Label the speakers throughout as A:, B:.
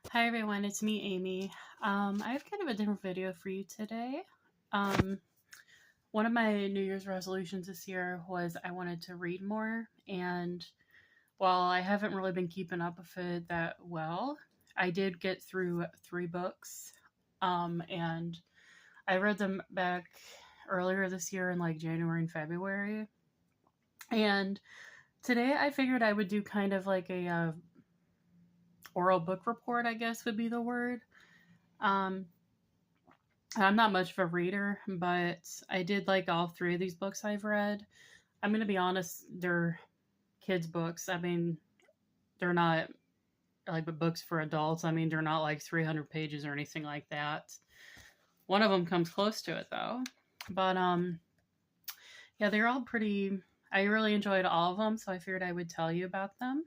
A: Hi everyone, it's me, Amy. I have kind of a different video for you today. Um, One of my New Year's resolutions this year was I wanted to read more, and while I haven't really been keeping up with it that well, I did get through 3 books, and I read them back earlier this year in like January and February. And today I figured I would do kind of like a oral book report, I guess would be the word. Um, I'm not much of a reader, but I did like all 3 of these books I've read. I'm going to be honest, they're kids' books. I mean, they're not like books for adults. I mean, they're not like 300 pages or anything like that. One of them comes close to it though. But yeah, they're all pretty. I really enjoyed all of them, so I figured I would tell you about them.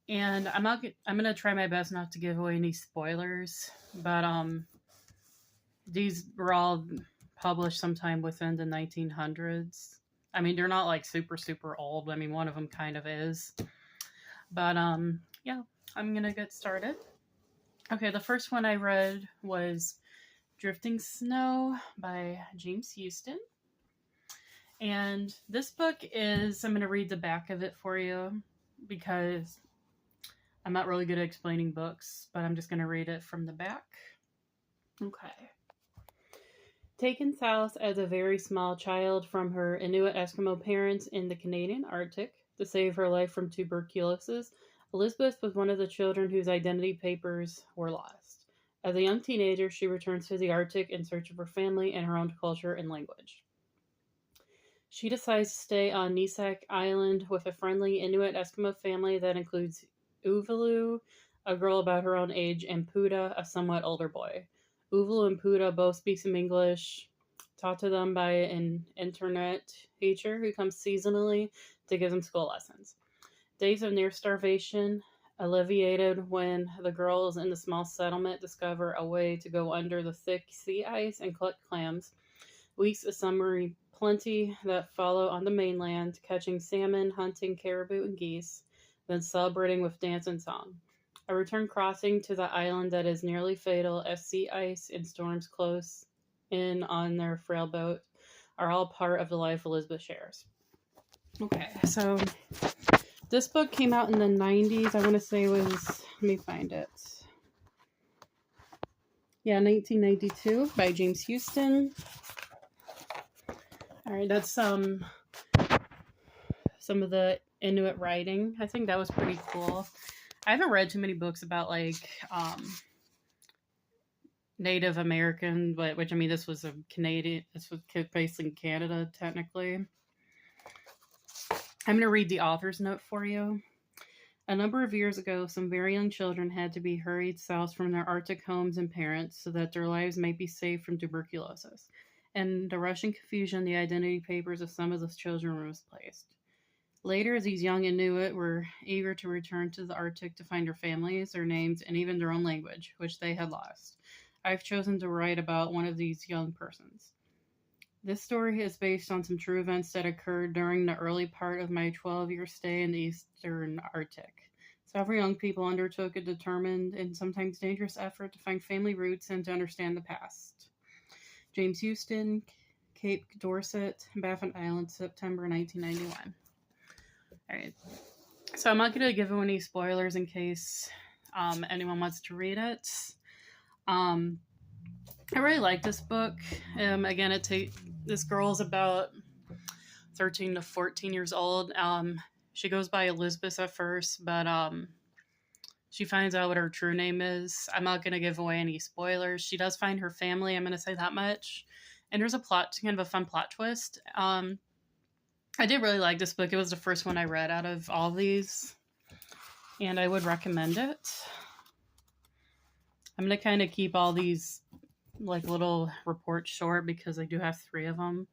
A: And I'm going to try my best not to give away any spoilers, but these were all published sometime within the 1900s. I mean, they're not like super super old. I mean, one of them kind of is. But yeah, I'm going to get started. Okay, the first one I read was Drifting Snow by James Houston. And this book is, I'm going to read the back of it for you because I'm not really good at explaining books, but I'm just going to read it from the back. Okay. Taken south as a very small child from her Inuit Eskimo parents in the Canadian Arctic to save her life from tuberculosis, Elizabeth was one of the children whose identity papers were lost. As a young teenager, she returns to the Arctic in search of her family and her own culture and language. She decides to stay on Nisak Island with a friendly Inuit Eskimo family that includes Uvalu, a girl about her own age, and Puda, a somewhat older boy. Uvalu and Puda both speak some English, taught to them by an internet teacher who comes seasonally to give them school lessons. Days of near starvation alleviated when the girls in the small settlement discover a way to go under the thick sea ice and collect clams. Weeks of summery plenty that follow on the mainland, catching salmon, hunting caribou and geese, then celebrating with dance and song. A return crossing to the island that is nearly fatal as sea ice and storms close in on their frail boat are all part of the life Elizabeth shares. Okay, so this book came out in the 90s. I want to say it was, let me find it. Yeah, 1992 by James Houston. All right, that's some of the Inuit writing. I think that was pretty cool. I haven't read too many books about like Native American, but which I mean, this was a Canadian. This was based in Canada, technically. I'm going to read the author's note for you. A number of years ago, some very young children had to be hurried south from their Arctic homes and parents so that their lives might be saved from tuberculosis. In the rushing confusion, the identity papers of some of those children were misplaced. Later, these young Inuit were eager to return to the Arctic to find their families, their names, and even their own language, which they had lost. I've chosen to write about one of these young persons. This story is based on some true events that occurred during the early part of my 12-year stay in the eastern Arctic. Several young people undertook a determined and sometimes dangerous effort to find family roots and to understand the past. James Houston, Cape Dorset, Baffin Island, September 1991. All right. So I'm not going to give any spoilers in case anyone wants to read it. I really like this book. Again, this girl's about 13 to 14 years old. She goes by Elizabeth at first, but she finds out what her true name is. I'm not going to give away any spoilers. She does find her family. I'm going to say that much. And there's kind of a fun plot twist. I did really like this book. It was the first one I read out of all these, and I would recommend it. I'm going to kind of keep all these like little reports short because I do have 3 of them.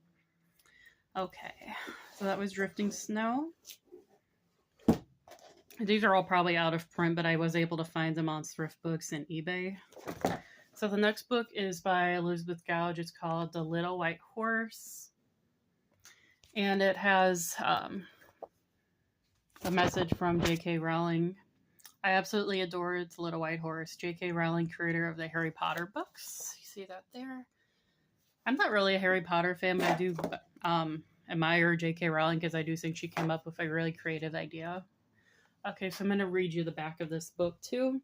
A: Okay, so that was Drifting Snow. These are all probably out of print, but I was able to find them on thrift books and eBay. So the next book is by Elizabeth Gouge. It's called The Little White Horse. And it has a message from J.K. Rowling. I absolutely adore The Little White Horse. J.K. Rowling, creator of the Harry Potter books. You see that there? I'm not really a Harry Potter fan, but I do admire J.K. Rowling because I do think she came up with a really creative idea. Okay, so I'm going to read you the back of this book too.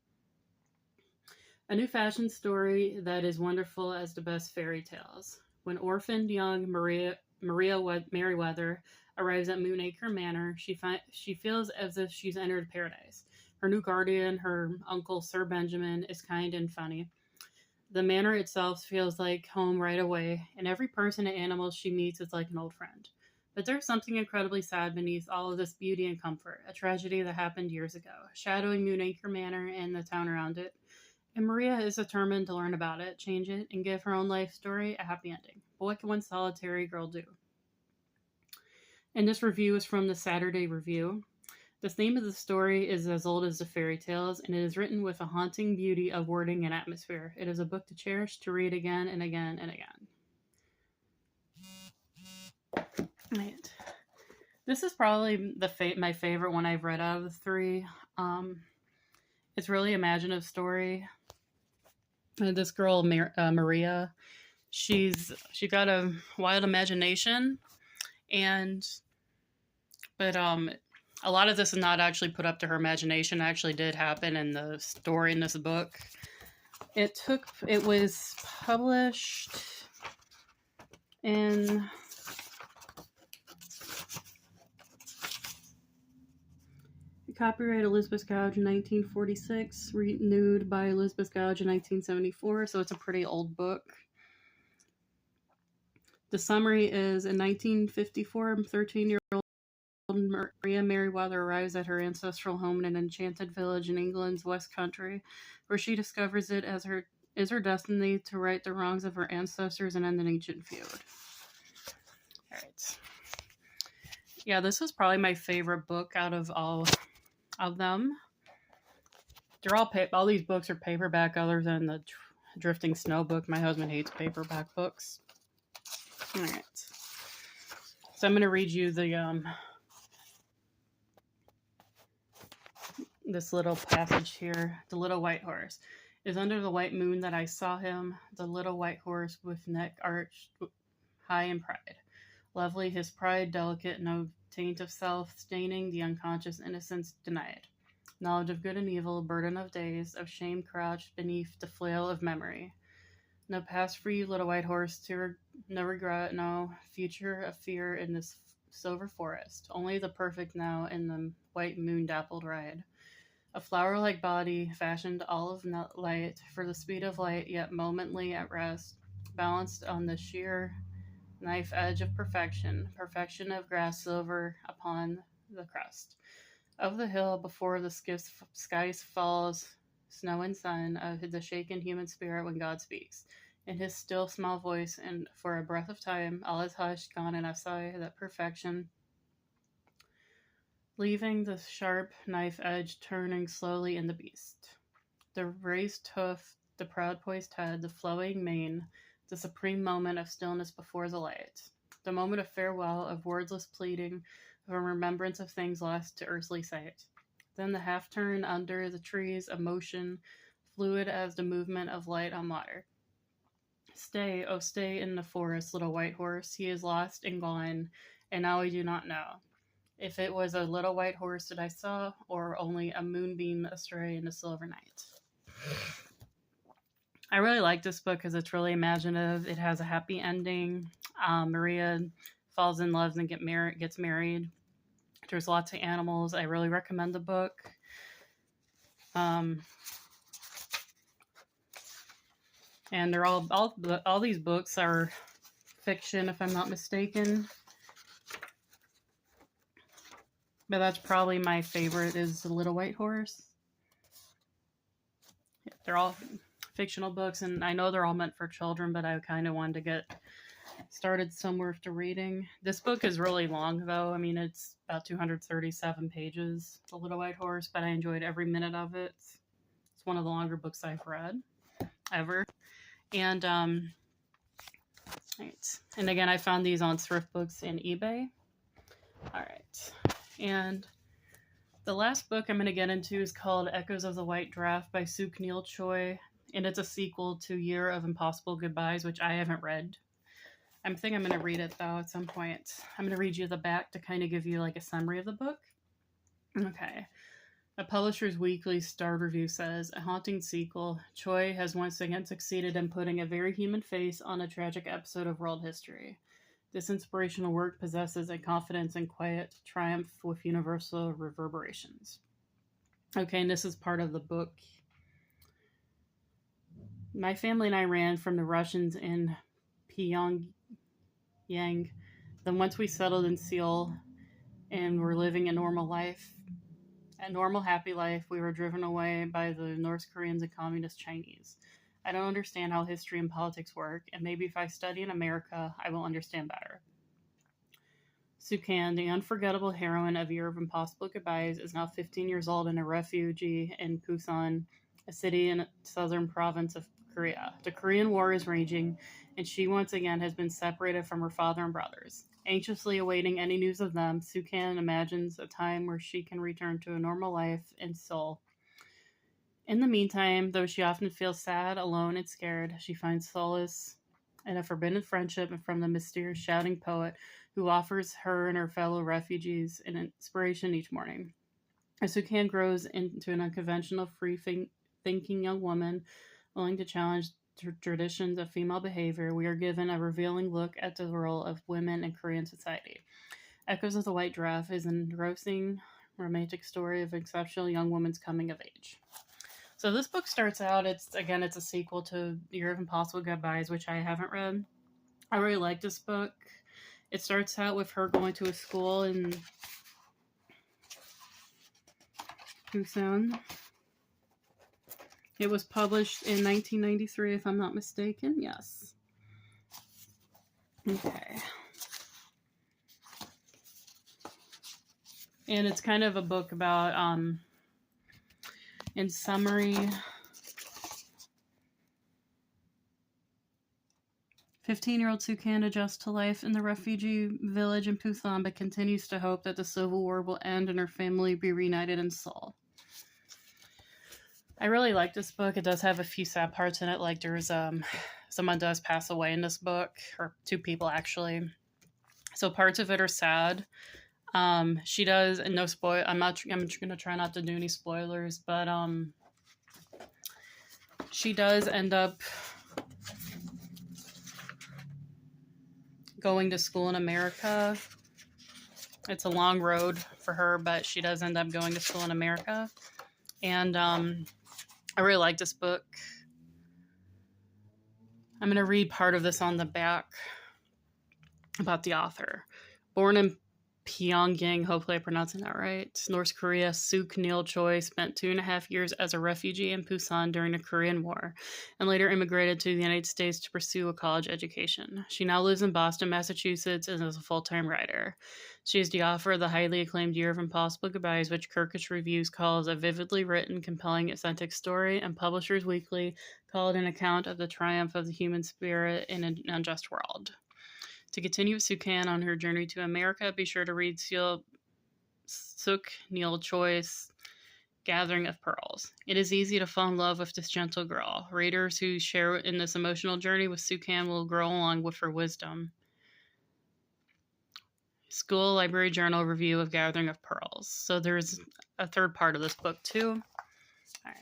A: A new fashion story that is wonderful as the best fairy tales. When orphaned young Maria Merriweather arrives at Moonacre Manor, she feels as if she's entered paradise. Her new guardian, her uncle Sir Benjamin, is kind and funny. The manor itself feels like home right away, and every person and animal she meets is like an old friend. But there's something incredibly sad beneath all of this beauty and comfort, a tragedy that happened years ago, shadowing Moonacre Manor and the town around it. And Maria is determined to learn about it, change it, and give her own life story a happy ending. But what can one solitary girl do? And this review is from the Saturday Review. The theme of the story is as old as the fairy tales, and it is written with a haunting beauty of wording and atmosphere. It is a book to cherish, to read again and again and again. Right. This is probably my favorite one I've read out of the three. It's really imaginative story. This girl, Maria, she got a wild imagination, but a lot of this is not actually put up to her imagination. It actually did happen in the story in this book. It was published in copyright Elizabeth Gouge in 1946, renewed by Elizabeth Gouge in 1974, so it's a pretty old book. The summary is, in 1954, 13-year-old Maria Merriweather arrives at her ancestral home in an enchanted village in England's West Country, where she discovers it is her destiny to right the wrongs of her ancestors and end an ancient feud. All right. Yeah, this was probably my favorite book out of all of them. They're all these books are paperback, other than the Drifting Snow book. My husband hates paperback books. All right. So I'm going to read you the this little passage here. The little white horse is under the white moon that I saw him, the little white horse with neck arched high in pride. Lovely his pride, delicate, no taint of self, staining the unconscious innocence denied. Knowledge of good and evil, burden of days, of shame crouched beneath the flail of memory. No past for you, little white horse, no regret, no future of fear in this silver forest. Only the perfect now in the white moon dappled ride. A flower-like body, fashioned all of light, for the speed of light, yet momently at rest, balanced on the sheer knife edge of perfection of grass silver upon the crest of the hill before the skies falls, snow and sun, of the shaken human spirit when God speaks. In his still small voice, and for a breath of time, all is hushed, gone in a sigh, that perfection, leaving the sharp knife edge turning slowly in the beast. The raised hoof, the proud poised head, the flowing mane, the supreme moment of stillness before the light. The moment of farewell, of wordless pleading, of a remembrance of things lost to earthly sight. Then the half turn under the trees, a motion, fluid as the movement of light on water. Stay, oh stay in the forest, little white horse. He is lost and gone, and now I do not know if it was a little white horse that I saw, or only a moonbeam astray in the silver night. I really like this book because it's really imaginative. It has a happy ending. Maria falls in love and gets married. There's lots of animals. I really recommend the book. And they're all these books are fiction, if I'm not mistaken. But that's probably my favorite, is The Little White Horse. They're all fictional books, and I know they're all meant for children, but I kind of wanted to get started somewhere after reading. This book is really long, though. I mean, it's about 237 pages, The Little White Horse, but I enjoyed every minute of it. It's one of the longer books I've read ever. And right. And again, I found these on thrift books and eBay. All right. And The last book I'm going to get into is called Echoes of the White Draft by Suk Neil Choi, and it's a sequel to Year of Impossible Goodbyes, which I haven't read. I think I'm going to read it, though, at some point. I'm going to read you the back to kind of give you like a summary of the book. Okay. A Publisher's Weekly Star Review says, a haunting sequel, Choi has once again succeeded in putting a very human face on a tragic episode of world history. This inspirational work possesses a confidence and quiet triumph with universal reverberations. Okay, and this is part of the book. My family and I ran from the Russians in Pyongyang. Then once we settled in Seoul and were living a normal life, a normal, happy life, we were driven away by the North Koreans and Communist Chinese. I don't understand how history and politics work, and maybe if I study in America, I will understand better. Sukan, the unforgettable heroine of Year of Impossible Goodbyes, is now 15 years old and a refugee in Busan, a city in southern province of Korea. The Korean War is raging, and she once again has been separated from her father and brothers. Anxiously awaiting any news of them, Sukan imagines a time where she can return to a normal life in Seoul. In the meantime, though she often feels sad, alone, and scared, she finds solace in a forbidden friendship from the mysterious shouting poet who offers her and her fellow refugees an inspiration each morning. As Sukan grows into an unconventional, free-thinking young woman willing to challenge traditions of female behavior, we are given a revealing look at the role of women in Korean society. Echoes of the White Draft is an engrossing, romantic story of an exceptional young woman's coming of age. So this book starts out, it's a sequel to Year of Impossible Goodbyes, which I haven't read. I really like this book. It starts out with her going to a school in Busan. It was published in 1993, if I'm not mistaken. Yes. Okay. And it's kind of a book about, in summary, 15-year-old Sukan adjusts to life in the refugee village in Busan, but continues to hope that the civil war will end and her family be reunited in Seoul. I really like this book. It does have a few sad parts in it. Like there's someone does pass away in this book, or two people actually. So parts of it are sad. She does, and no spoil. I'm gonna try not to do any spoilers, but she does end up going to school in America. It's a long road for her, but she does end up going to school in America. And I really like this book. I'm going to read part of this on the back about the author. Born in Pyongyang, hopefully I'm pronouncing that right, North Korea, Suk Neil Choi spent 2.5 years as a refugee in Busan during the Korean War and later immigrated to the United States to pursue a college education. She now lives in Boston, Massachusetts, and is a full-time writer. She is the author of the highly acclaimed Year of Impossible Goodbyes, which Kirkus Reviews calls a vividly written, compelling, authentic story, and Publishers Weekly called an account of the triumph of the human spirit in an unjust world. To continue with Sukan on her journey to America, be sure to read Suk Neil Choi's Gathering of Pearls. It is easy to fall in love with this gentle girl. Readers who share in this emotional journey with Sukan will grow along with her wisdom. School Library Journal review of Gathering of Pearls. So there's a third part of this book too. All right.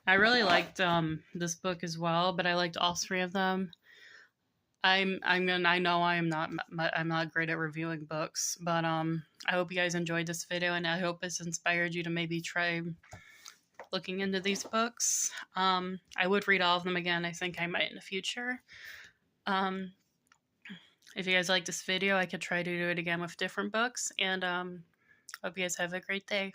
A: I really liked this book as well, but I liked all three of them. I know I'm not great at reviewing books, but I hope you guys enjoyed this video, and I hope it's inspired you to maybe try looking into these books. I would read all of them again. I think I might in the future. If you guys like this video, I could try to do it again with different books, and hope you guys have a great day.